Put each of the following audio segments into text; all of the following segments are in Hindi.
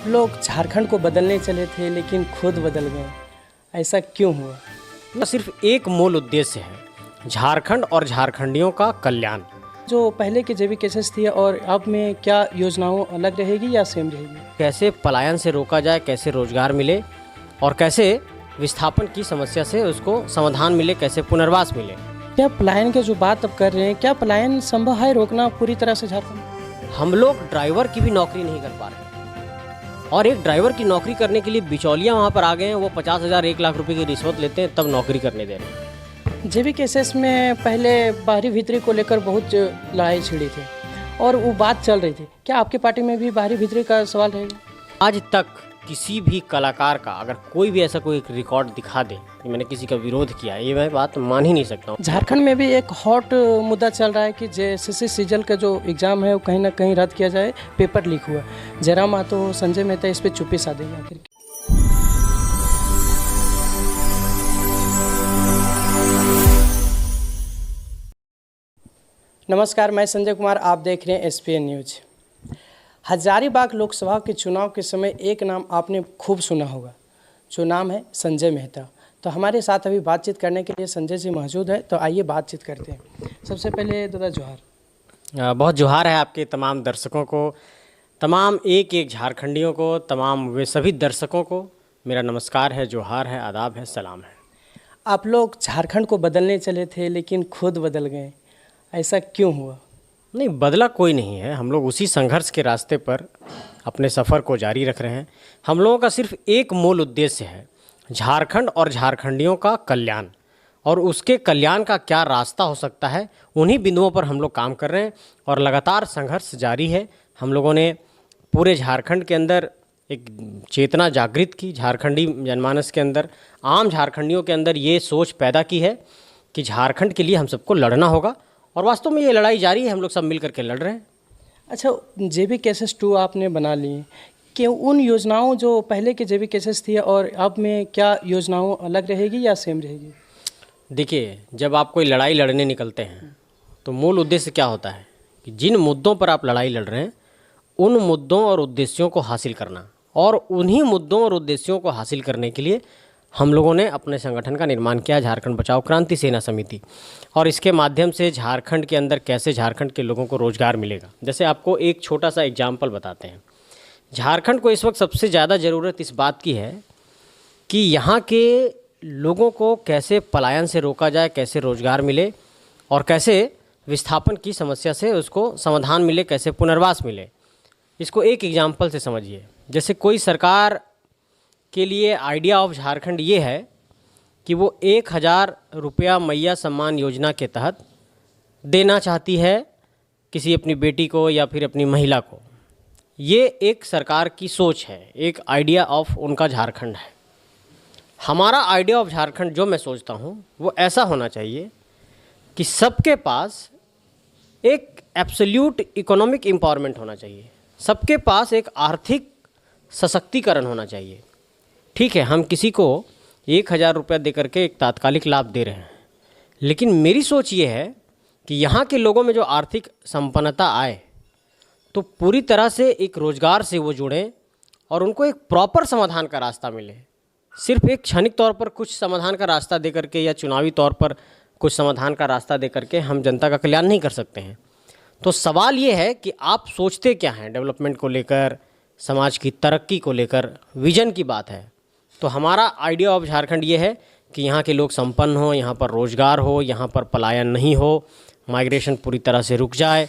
आप लोग झारखंड को बदलने चले थे लेकिन खुद बदल गए, ऐसा क्यों हुआ? न सिर्फ एक मूल उद्देश्य है, झारखंड और झारखंडियों का कल्याण। जो पहले के जेबी केसेस थी और अब में क्या योजनाओं अलग रहेगी या सेम रहेगी? कैसे पलायन से रोका जाए, कैसे रोजगार मिले और कैसे विस्थापन की समस्या से उसको समाधान मिले, कैसे पुनर्वास मिले। क्या पलायन की जो बात अब कर रहे हैं, क्या पलायन संभव है रोकना पूरी तरह से झारखंड? हम लोग ड्राइवर की भी नौकरी नहीं कर पा रहे और एक ड्राइवर की नौकरी करने के लिए बिचौलियाँ वहाँ पर आ गए हैं। वो 50,000 1 लाख रुपए की रिश्वत लेते हैं तब नौकरी करने दे रहे हैं। जेबी केसेस में पहले बाहरी भीतरी को लेकर बहुत लड़ाई छिड़ी थी और वो बात चल रही थी। क्या आपकी पार्टी में भी बाहरी भीतरी का सवाल रहेगा? आज तक किसी भी कलाकार का अगर कोई भी ऐसा कोई एक रिकॉर्ड दिखा दे कि मैंने किसी का विरोध किया, ये मैं बात मान ही नहीं सकता हूँ। झारखंड में भी एक हॉट मुद्दा चल रहा है कि जेएसएससी सीजल का जो एग्ज़ाम है वो कहीं ना कहीं रद्द किया जाए, पेपर लीक हुआ। जयराम महतो, संजय मेहता इस पर चुप्पी साधेंगे आखिर? नमस्कार, मैं संजय कुमार, आप देख रहे हैं एसपीएन न्यूज। हजारीबाग लोकसभा के चुनाव के समय एक नाम आपने खूब सुना होगा, जो नाम है संजय मेहता। तो हमारे साथ अभी बातचीत करने के लिए संजय जी मौजूद है, तो आइए बातचीत करते हैं। सबसे पहले दादा जोहार। बहुत जोहार है आपके तमाम दर्शकों को, तमाम एक एक झारखंडियों को, तमाम वे सभी दर्शकों को मेरा नमस्कार है, जोहार है, आदाब है, सलाम है। आप लोग झारखंड को बदलने चले थे लेकिन खुद बदल गए, ऐसा क्यों हुआ? नहीं, बदला कोई नहीं है। हम लोग उसी संघर्ष के रास्ते पर अपने सफ़र को जारी रख रहे हैं। हम लोगों का सिर्फ एक मूल उद्देश्य है, झारखंड और झारखंडियों का कल्याण, और उसके कल्याण का क्या रास्ता हो सकता है, उन्हीं बिंदुओं पर हम लोग काम कर रहे हैं और लगातार संघर्ष जारी है। हम लोगों ने पूरे झारखंड के अंदर एक चेतना जागृत की, झारखंडी जनमानस के अंदर, आम झारखंडियों के अंदर ये सोच पैदा की है कि झारखंड के लिए हम सबको लड़ना होगा, और वास्तव में ये लड़ाई जारी है। हम लोग सब मिल करके लड़ रहे हैं। अच्छा, जेबी केसेस 2 आपने बना लिए कि उन योजनाओं जो पहले के जेबी केसेस थी और अब में क्या योजनाओं अलग रहेगी या सेम रहेगी? देखिए, जब आप कोई लड़ाई लड़ने निकलते हैं तो मूल उद्देश्य क्या होता है कि जिन मुद्दों पर आप लड़ाई लड़ रहे हैं उन मुद्दों और उद्देश्यों को हासिल करना, और उन्हीं मुद्दों और उद्देश्यों को हासिल करने के लिए हम लोगों ने अपने संगठन का निर्माण किया, झारखंड बचाओ क्रांति सेना समिति। और इसके माध्यम से झारखंड के अंदर कैसे झारखंड के लोगों को रोज़गार मिलेगा। जैसे आपको एक छोटा सा एग्जाम्पल बताते हैं। झारखंड को इस वक्त सबसे ज़्यादा ज़रूरत इस बात की है कि यहाँ के लोगों को कैसे पलायन से रोका जाए, कैसे रोज़गार मिले और कैसे विस्थापन की समस्या से उसको समाधान मिले, कैसे पुनर्वास मिले। इसको एक एग्जाम्पल से समझिए। जैसे कोई सरकार के लिए आइडिया ऑफ झारखंड ये है कि वो 1,000 रुपया मैया सम्मान योजना के तहत देना चाहती है किसी अपनी बेटी को या फिर अपनी महिला को। ये एक सरकार की सोच है, एक आइडिया ऑफ उनका झारखंड है। हमारा आइडिया ऑफ झारखंड जो मैं सोचता हूँ वो ऐसा होना चाहिए कि सबके पास एक एब्सोल्यूट इकोनॉमिक एम्पावरमेंट होना चाहिए, सबके पास एक आर्थिक सशक्तिकरण होना चाहिए। ठीक है, हम किसी को 1,000 रुपया दे करके एक तात्कालिक लाभ दे रहे हैं, लेकिन मेरी सोच ये है कि यहाँ के लोगों में जो आर्थिक संपन्नता आए तो पूरी तरह से एक रोज़गार से वो जुड़ें और उनको एक प्रॉपर समाधान का रास्ता मिले। सिर्फ एक क्षणिक तौर पर कुछ समाधान का रास्ता दे करके या चुनावी तौर पर कुछ समाधान का रास्ता दे करके हम जनता का कल्याण नहीं कर सकते हैं। तो सवाल ये है कि आप सोचते क्या हैं डेवलपमेंट को लेकर, समाज की तरक्की को लेकर, विजन की बात है। तो हमारा आइडिया ऑफ झारखंड ये है कि यहाँ के लोग संपन्न हो, यहाँ पर रोज़गार हो, यहाँ पर पलायन नहीं हो, माइग्रेशन पूरी तरह से रुक जाए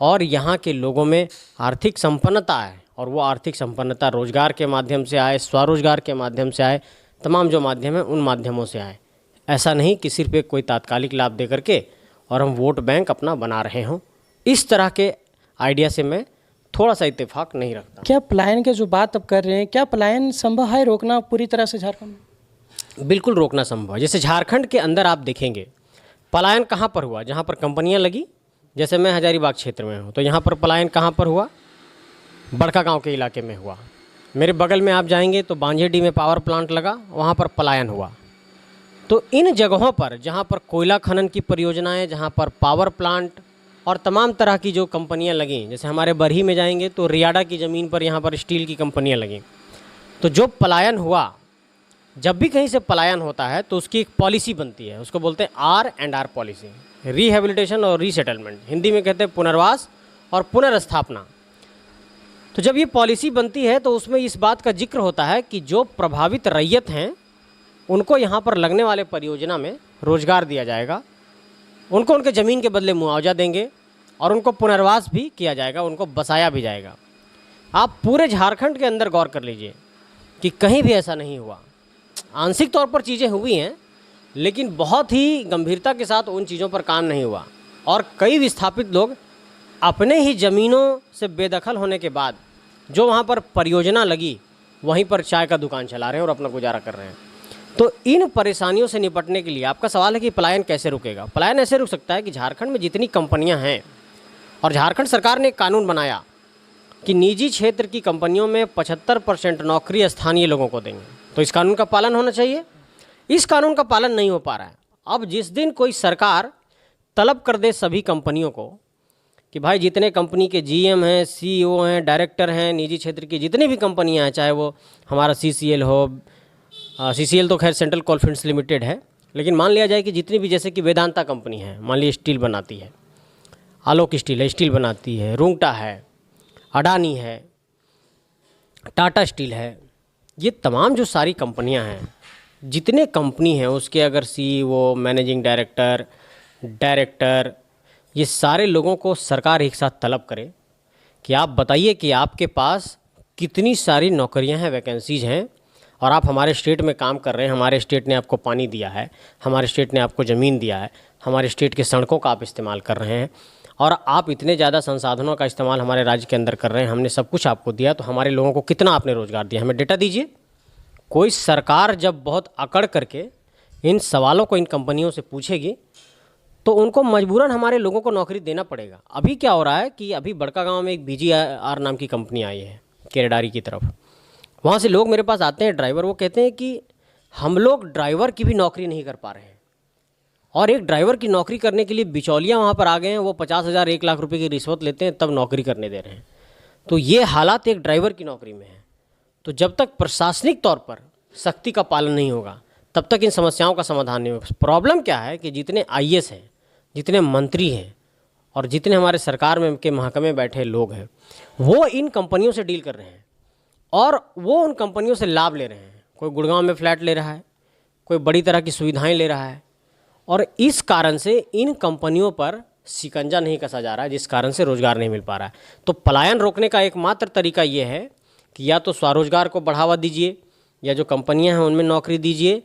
और यहाँ के लोगों में आर्थिक संपन्नता आए, और वो आर्थिक संपन्नता रोज़गार के माध्यम से आए, स्वरोजगार के माध्यम से आए, तमाम जो माध्यम है उन माध्यमों से आए। ऐसा नहीं कि सिर्फ एक कोई तात्कालिक लाभ दे करके और हम वोट बैंक अपना बना रहे हों। इस तरह के आइडिया से मैं थोड़ा सा इत्तेफाक नहीं रखता। क्या पलायन की जो बात अब कर रहे हैं, क्या पलायन संभव है रोकना पूरी तरह से झारखंड में? बिल्कुल रोकना संभव है। जैसे झारखंड के अंदर आप देखेंगे पलायन कहाँ पर हुआ, जहाँ पर कंपनियाँ लगी। जैसे मैं हजारीबाग क्षेत्र में हूँ तो यहाँ पर पलायन कहाँ पर हुआ, बड़का गांव के इलाके में हुआ। मेरे बगल में आप जाएंगे तो बांझेडी में पावर प्लांट लगा, वहाँ पर पलायन हुआ। तो इन जगहों पर जहाँ पर कोयला खनन की परियोजनाएं, जहाँ पर पावर प्लांट और तमाम तरह की जो कंपनियां लगीं, जैसे हमारे बरही में जाएंगे तो रियाड़ा की ज़मीन पर यहाँ पर स्टील की कंपनियां लगीं। तो जो पलायन हुआ, जब भी कहीं से पलायन होता है तो उसकी एक पॉलिसी बनती है, उसको बोलते हैं R&R पॉलिसी, रिहेबिलिटेशन और रीसेटलमेंट, हिंदी में कहते हैं पुनर्वास और पुनर्स्थापना। तो जब ये पॉलिसी बनती है तो उसमें इस बात का जिक्र होता है कि जो प्रभावित रैयत हैं उनको यहाँ पर लगने वाले परियोजना में रोजगार दिया जाएगा, उनको उनके ज़मीन के बदले मुआवजा देंगे और उनको पुनर्वास भी किया जाएगा, उनको बसाया भी जाएगा। आप पूरे झारखंड के अंदर गौर कर लीजिए कि कहीं भी ऐसा नहीं हुआ। आंशिक तौर पर चीज़ें हुई हैं, लेकिन बहुत ही गंभीरता के साथ उन चीज़ों पर काम नहीं हुआ और कई विस्थापित लोग अपने ही ज़मीनों से बेदखल होने के बाद जो वहाँ पर परियोजना लगी वहीं पर चाय का दुकान चला रहे हैं और अपना गुजारा कर रहे हैं। तो इन परेशानियों से निपटने के लिए आपका सवाल है कि पलायन कैसे रुकेगा। पलायन ऐसे रुक सकता है कि झारखंड में जितनी कंपनियां हैं, और झारखंड सरकार ने एक कानून बनाया कि निजी क्षेत्र की कंपनियों में 75% नौकरी स्थानीय लोगों को देंगे, तो इस कानून का पालन होना चाहिए। इस कानून का पालन नहीं हो पा रहा है। अब जिस दिन कोई सरकार तलब कर दे सभी कंपनियों को कि भाई जितने कंपनी के GM हैं, CEO हैं, डायरेक्टर हैं, निजी क्षेत्र की जितनी भी कंपनियां हैं, चाहे वो हमारा CCL हो, CCL तो खैर सेंट्रल कोलफील्ड्स लिमिटेड है, लेकिन मान लिया जाए कि जितनी भी, जैसे कि वेदांता कंपनी है, मान लीजिए स्टील बनाती है, आलोक स्टील है, स्टील बनाती है, रुंगटा है, अडानी है, टाटा स्टील है, ये तमाम जो सारी कंपनियां हैं, जितने कंपनी हैं उसके अगर CEO, मैनेजिंग डायरेक्टर, ये सारे लोगों को सरकार एक साथ तलब करे कि आप बताइए कि आपके पास कितनी सारी नौकरियां हैं, वैकेंसीज़ हैं, और आप हमारे स्टेट में काम कर रहे हैं, हमारे स्टेट ने आपको पानी दिया है, हमारे स्टेट ने आपको ज़मीन दिया है, हमारे स्टेट के सड़कों का आप इस्तेमाल कर रहे हैं, और आप इतने ज़्यादा संसाधनों का इस्तेमाल हमारे राज्य के अंदर कर रहे हैं, हमने सब कुछ आपको दिया, तो हमारे लोगों को कितना आपने रोज़गार दिया, हमें डेटा दीजिए। कोई सरकार जब बहुत अकड़ करके इन सवालों को इन कंपनियों से पूछेगी तो उनको मजबूरन हमारे लोगों को नौकरी देना पड़ेगा। अभी क्या हो रहा है कि अभी बड़कागांव में एक BGR नाम की कंपनी आई है केरेडारी की तरफ, वहाँ से लोग मेरे पास आते हैं ड्राइवर, वो कहते हैं कि हम लोग ड्राइवर की भी नौकरी नहीं कर पा रहे हैं, और एक ड्राइवर की नौकरी करने के लिए बिचौलिया वहाँ पर आ गए हैं, वो 50,000 1 लाख रुपए की रिश्वत लेते हैं तब नौकरी करने दे रहे हैं। तो ये हालात एक ड्राइवर की नौकरी में है। तो जब तक प्रशासनिक तौर पर सख्ती का पालन नहीं होगा तब तक इन समस्याओं का समाधान नहीं होगा। प्रॉब्लम क्या है कि जितने IAS हैं, जितने मंत्री हैं और जितने हमारे सरकार में के महकमे बैठे लोग हैं, वो इन कंपनियों से डील कर रहे हैं और वो उन कंपनियों से लाभ ले रहे हैं। कोई गुड़गांव में फ्लैट ले रहा है, कोई बड़ी तरह की सुविधाएं ले रहा है, और इस कारण से इन कंपनियों पर शिकंजा नहीं कसा जा रहा है, जिस कारण से रोज़गार नहीं मिल पा रहा है। तो पलायन रोकने का एकमात्र तरीका ये है कि या तो स्वरोजगार को बढ़ावा दीजिए, या जो कंपनियां हैं उनमें नौकरी दीजिए,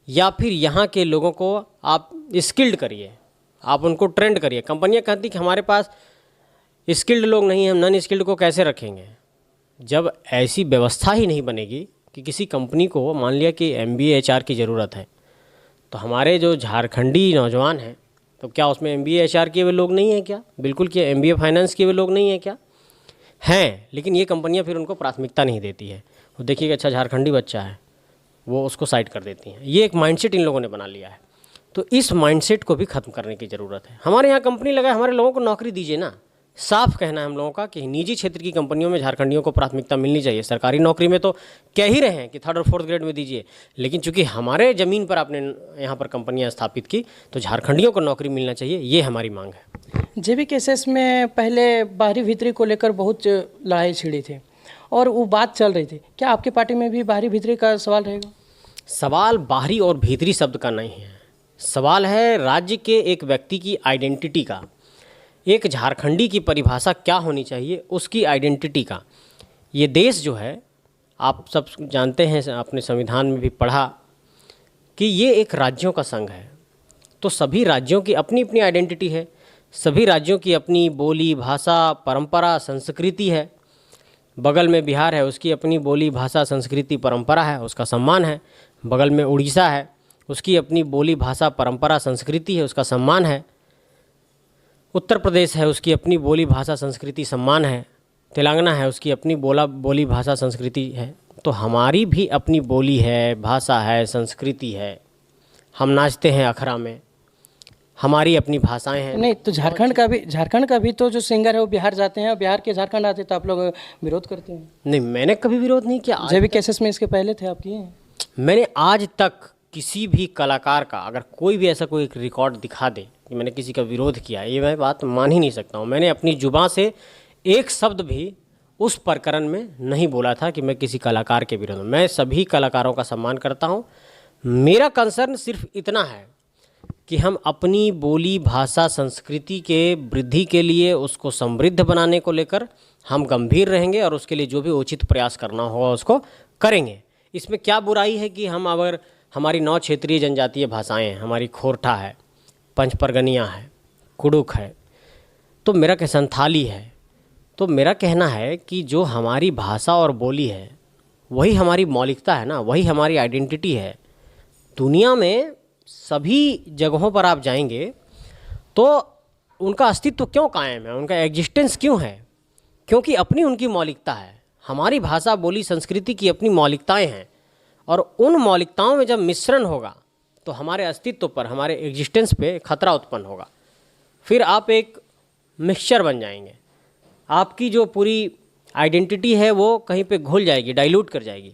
या फिर यहाँ के लोगों को आप स्किल्ड करिए, आप उनको ट्रेंड करिए। कंपनियां कहती कि हमारे पास स्किल्ड लोग नहीं हैं, हम नॉन स्किल्ड को कैसे रखेंगे। जब ऐसी व्यवस्था ही नहीं बनेगी कि किसी कंपनी को मान लिया कि MBA HR की ज़रूरत है, तो हमारे जो झारखंडी नौजवान हैं, तो क्या उसमें MBA HR किए हुए लोग नहीं हैं क्या? बिल्कुल। क्या MBA फाइनेंस किए हुए लोग नहीं हैं क्या? हैं, लेकिन ये कंपनियां फिर उनको प्राथमिकता नहीं देती है। वो देखिए कि अच्छा झारखंडी बच्चा है, वो उसको साइड कर देती हैं। ये एक माइंडसेट इन लोगों ने बना लिया है। तो इस माइंडसेट को भी ख़त्म करने की ज़रूरत है। हमारे यहाँ कंपनी लगाए, हमारे लोगों को नौकरी दीजिए ना। साफ कहना है हम लोगों का कि निजी क्षेत्र की कंपनियों में झारखंडियों को प्राथमिकता मिलनी चाहिए। सरकारी नौकरी में तो कह ही रहे हैं कि 3rd और 4th ग्रेड में दीजिए, लेकिन चूंकि हमारे ज़मीन पर आपने यहाँ पर कंपनियाँ स्थापित की तो झारखंडियों को नौकरी मिलना चाहिए, ये हमारी मांग है। JB केसेस में पहले बाहरी भीतरी को लेकर बहुत लड़ाई छिड़ी थी और वो बात चल रही थी। क्या आपकी पार्टी में भी बाहरी भीतरी का सवाल रहेगा? सवाल बाहरी और भीतरी शब्द का नहीं है, सवाल है राज्य के एक व्यक्ति की आइडेंटिटी का। एक झारखंडी की परिभाषा क्या होनी चाहिए, उसकी आइडेंटिटी का। ये देश जो है, आप सब जानते हैं, अपने संविधान में भी पढ़ा कि ये एक राज्यों का संघ है। तो सभी राज्यों की अपनी अपनी आइडेंटिटी है, सभी राज्यों की अपनी बोली, भाषा, परंपरा, संस्कृति है। बगल में बिहार है, उसकी अपनी बोली, भाषा, संस्कृति, परंपरा है, उसका सम्मान है। बगल में उड़ीसा है, उसकी अपनी बोली, भाषा, परंपरा, संस्कृति है, उसका सम्मान है। उत्तर प्रदेश है, उसकी अपनी बोली, भाषा, संस्कृति, सम्मान है। तेलंगाना है, उसकी अपनी बोली, भाषा, संस्कृति है। तो हमारी भी अपनी बोली है, भाषा है, संस्कृति है। हम नाचते हैं अखड़ा में, हमारी अपनी भाषाएं हैं। नहीं तो झारखंड का भी तो जो सिंगर है वो बिहार जाते हैं, बिहार के झारखंड आते हैं, तो आप लोग विरोध करते हैं। नहीं, मैंने कभी विरोध नहीं किया। जब भी केसेस में इसके पहले थे आप किए हैं? मैंने आज तक किसी भी कलाकार का, अगर कोई भी ऐसा कोई रिकॉर्ड दिखा दे कि मैंने किसी का विरोध किया, ये मैं बात मान ही नहीं सकता हूँ। मैंने अपनी जुबान से एक शब्द भी उस प्रकरण में नहीं बोला था कि मैं किसी कलाकार के विरोध में। मैं सभी कलाकारों का सम्मान करता हूँ। मेरा कंसर्न सिर्फ इतना है कि हम अपनी बोली, भाषा, संस्कृति के वृद्धि के लिए, उसको समृद्ध बनाने को लेकर हम गंभीर रहेंगे और उसके लिए जो भी उचित प्रयास करना होगा उसको करेंगे। इसमें क्या बुराई है कि हम अगर हमारी 9 क्षेत्रीय जनजातीय भाषाएं हैं, हमारी खोरठा है, पंच परगनिया है, कुडुख है, तो मेरा क्या संथाली है, तो मेरा कहना है कि जो हमारी भाषा और बोली है वही हमारी मौलिकता है ना, वही हमारी आइडेंटिटी है। दुनिया में सभी जगहों पर आप जाएंगे तो उनका अस्तित्व क्यों कायम है, उनका एग्जिस्टेंस क्यों है? क्योंकि अपनी उनकी मौलिकता है। हमारी भाषा, बोली, संस्कृति की अपनी मौलिकताएं हैं और उन मौलिकताओं में जब मिश्रण होगा तो हमारे अस्तित्व पर, हमारे एग्जिस्टेंस पे खतरा उत्पन्न होगा। फिर आप एक मिक्सचर बन जाएंगे, आपकी जो पूरी आइडेंटिटी है वो कहीं पे घुल जाएगी, डाइल्यूट कर जाएगी।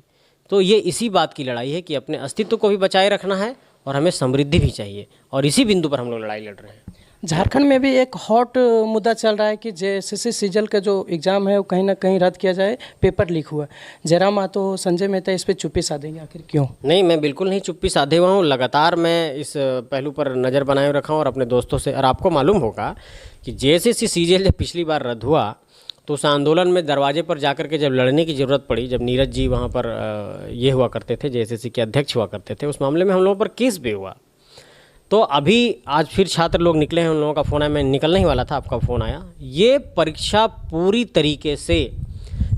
तो ये इसी बात की लड़ाई है कि अपने अस्तित्व को भी बचाए रखना है और हमें समृद्धि भी चाहिए, और इसी बिंदु पर हम लोग लड़ाई लड़ रहे हैं। झारखंड में भी एक हॉट मुद्दा चल रहा है कि जेएसएससी सीजल का जो एग्ज़ाम है वो कहीं ना कहीं रद्द किया जाए, पेपर लीक हुआ। जयराम महतो, संजय मेहता इस पर चुप्पी साधेंगे, आखिर क्यों? नहीं, मैं बिल्कुल नहीं चुप्पी साधे हुआ हूँ। लगातार मैं इस पहलू पर नज़र बनाए रखा हूँ और अपने दोस्तों से। और आपको मालूम होगा कि जेएसएससी सीजीएल जब पिछली बार रद्द हुआ तो उस आंदोलन में दरवाजे पर जाकर के जब लड़ने की ज़रूरत पड़ी, जब नीरज जी वहाँ पर ये हुआ करते थे, जेएसएससी के अध्यक्ष हुआ करते थे, उस मामले में हम लोगों पर केस भी हुआ। तो अभी आज फिर छात्र लोग निकले हैं, उन लोगों का फ़ोन आया, मैं निकलने ही वाला था, आपका फ़ोन आया। ये परीक्षा पूरी तरीके से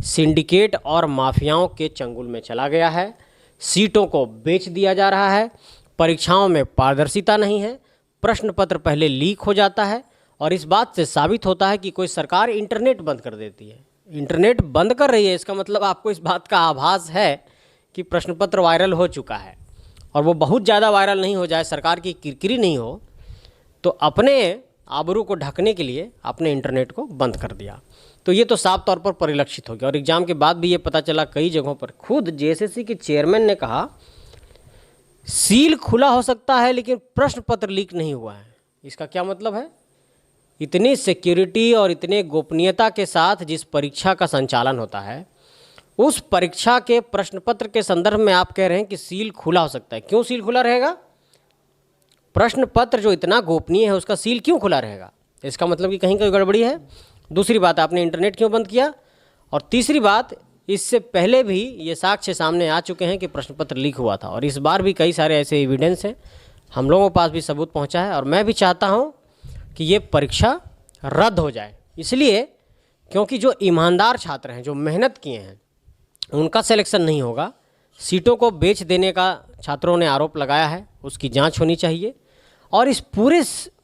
सिंडिकेट और माफियाओं के चंगुल में चला गया है। सीटों को बेच दिया जा रहा है, परीक्षाओं में पारदर्शिता नहीं है, प्रश्न पत्र पहले लीक हो जाता है और इस बात से साबित होता है कि कोई सरकार इंटरनेट बंद कर देती है। इंटरनेट बंद कर रही है, इसका मतलब आपको इस बात का आभास है कि प्रश्न पत्र वायरल हो चुका है। और वो बहुत ज़्यादा वायरल नहीं हो जाए, सरकार की किरकिरी नहीं हो, तो अपने आबरू को ढकने के लिए आपने इंटरनेट को बंद कर दिया। तो ये तो साफ तौर पर परिलक्षित हो गया। और एग्ज़ाम के बाद भी ये पता चला कई जगहों पर, खुद जेएसएससी के चेयरमैन ने कहा सील खुला हो सकता है लेकिन प्रश्न पत्र लीक नहीं हुआ है। इसका क्या मतलब है? इतनी सिक्योरिटी और इतने गोपनीयता के साथ जिस परीक्षा का संचालन होता है, उस परीक्षा के प्रश्न पत्र के संदर्भ में आप कह रहे हैं कि सील खुला हो सकता है। क्यों सील खुला रहेगा? प्रश्न पत्र जो इतना गोपनीय है उसका सील क्यों खुला रहेगा? इसका मतलब कि कहीं कोई गड़बड़ी है। दूसरी बात, आपने इंटरनेट क्यों बंद किया? और तीसरी बात, इससे पहले भी ये साक्ष्य सामने आ चुके हैं कि प्रश्न पत्र लीक हुआ था और इस बार भी कई सारे ऐसे एविडेंस हैं, हम लोगों के पास भी सबूत पहुंचा है। और मैं भी चाहता हूं कि ये परीक्षा रद्द हो जाए, इसलिए क्योंकि जो ईमानदार छात्र हैं, जो मेहनत किए हैं, उनका सिलेक्शन नहीं होगा। सीटों को बेच देने का छात्रों ने आरोप लगाया है, उसकी जांच होनी चाहिए। और इस पूरे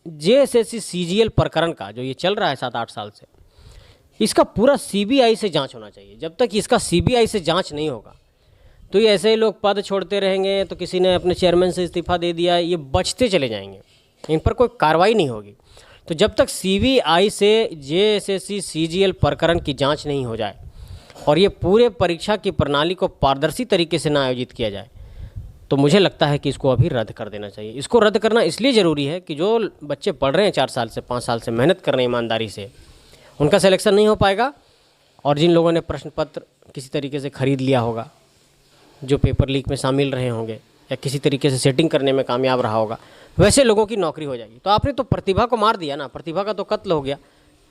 जेएसएससी सीजीएल प्रकरण का जो ये चल रहा है 7-8 साल से, इसका पूरा सीबीआई से जांच होना चाहिए। जब तक इसका सीबीआई से जांच नहीं होगा तो ये ऐसे ही लोग पद छोड़ते रहेंगे। तो किसी ने अपने चेयरमैन से इस्तीफा दे दिया, ये बचते चले जाएंगे, इन पर कोई कार्रवाई नहीं होगी। तो जब तक सीबीआई से जेएसएससी सीजीएल प्रकरण की जांच नहीं हो जाए और ये पूरे परीक्षा की प्रणाली को पारदर्शी तरीके से ना आयोजित किया जाए, तो मुझे लगता है कि इसको अभी रद्द कर देना चाहिए। इसको रद्द करना इसलिए ज़रूरी है कि जो बच्चे पढ़ रहे हैं 4 साल से 5 साल से, मेहनत कर रहे हैं ईमानदारी से, उनका सिलेक्शन नहीं हो पाएगा। और जिन लोगों ने प्रश्न पत्र किसी तरीके से ख़रीद लिया होगा, जो पेपर लीक में शामिल रहे होंगे या किसी तरीके से सेटिंग करने में कामयाब रहा होगा, वैसे लोगों की नौकरी हो जाएगी। तो आपने तो प्रतिभा को मार दिया ना, प्रतिभा का तो कत्ल हो गया।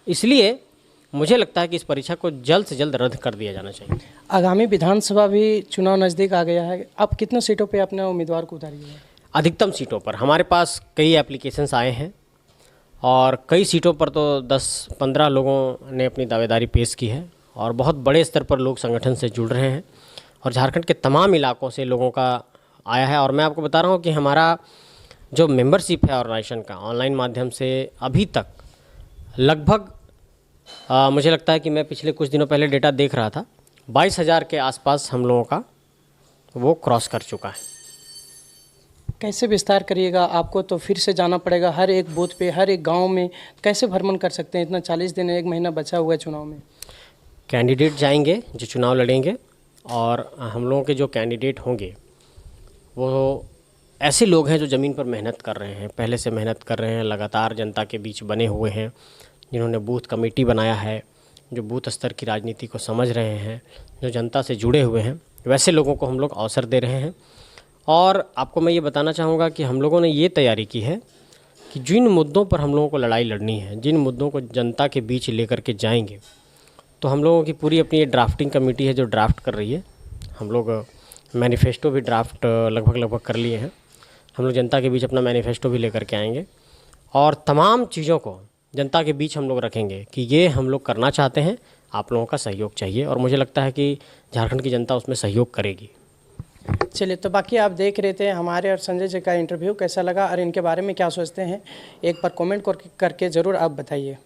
इसलिए मुझे लगता है कि इस परीक्षा को जल्द से जल्द रद्द कर दिया जाना चाहिए। आगामी विधानसभा भी चुनाव नज़दीक आ गया है, अब कितने सीटों पे अपने उम्मीदवार को उतारिएगा? अधिकतम सीटों पर हमारे पास कई एप्लीकेशंस आए हैं और कई सीटों पर तो 10-15 लोगों ने अपनी दावेदारी पेश की है और बहुत बड़े स्तर पर लोग संगठन से जुड़ रहे हैं और झारखंड के तमाम इलाकों से लोगों का आया है। और मैं आपको बता रहा हूँ कि हमारा जो मेंबरशिप है ऑर्गेनाइजेशन का, ऑनलाइन माध्यम से अभी तक लगभग मुझे लगता है कि मैं पिछले कुछ दिनों पहले डेटा देख रहा था, 22,000 के आसपास हम लोगों का वो क्रॉस कर चुका है। कैसे विस्तार करिएगा? आपको तो फिर से जाना पड़ेगा हर एक बूथ पे, हर एक गांव में। कैसे भ्रमण कर सकते हैं? इतना 40 दिन, 1 महीना बचा हुआ है चुनाव में। कैंडिडेट जाएंगे जो चुनाव लड़ेंगे, और हम लोगों के जो कैंडिडेट होंगे वो ऐसे लोग हैं जो ज़मीन पर मेहनत कर रहे हैं, पहले से मेहनत कर रहे हैं, लगातार जनता के बीच बने हुए हैं, जिन्होंने बूथ कमेटी बनाया है, जो बूथ स्तर की राजनीति को समझ रहे हैं, जो जनता से जुड़े हुए हैं, वैसे लोगों को हम लोग अवसर दे रहे हैं। और आपको मैं ये बताना चाहूँगा कि हम लोगों ने ये तैयारी की है कि जिन मुद्दों पर हम लोगों को लड़ाई लड़नी है, जिन मुद्दों को जनता के बीच लेकर के जाएंगे, तो हम लोगों की पूरी अपनी ड्राफ्टिंग कमेटी है जो ड्राफ्ट कर रही है। हम लोग मैनिफेस्टो भी ड्राफ्ट लगभग कर लिए हैं। हम लोग जनता के बीच अपना मैनिफेस्टो भी लेकर के आएंगे और तमाम चीज़ों को जनता के बीच हम लोग रखेंगे कि ये हम लोग करना चाहते हैं, आप लोगों का सहयोग चाहिए, और मुझे लगता है कि झारखंड की जनता उसमें सहयोग करेगी। चलिए, तो बाकी आप देख रहे थे हमारे और संजय जी का इंटरव्यू। कैसा लगा और इनके बारे में क्या सोचते हैं, एक बार कमेंट करके ज़रूर आप बताइए।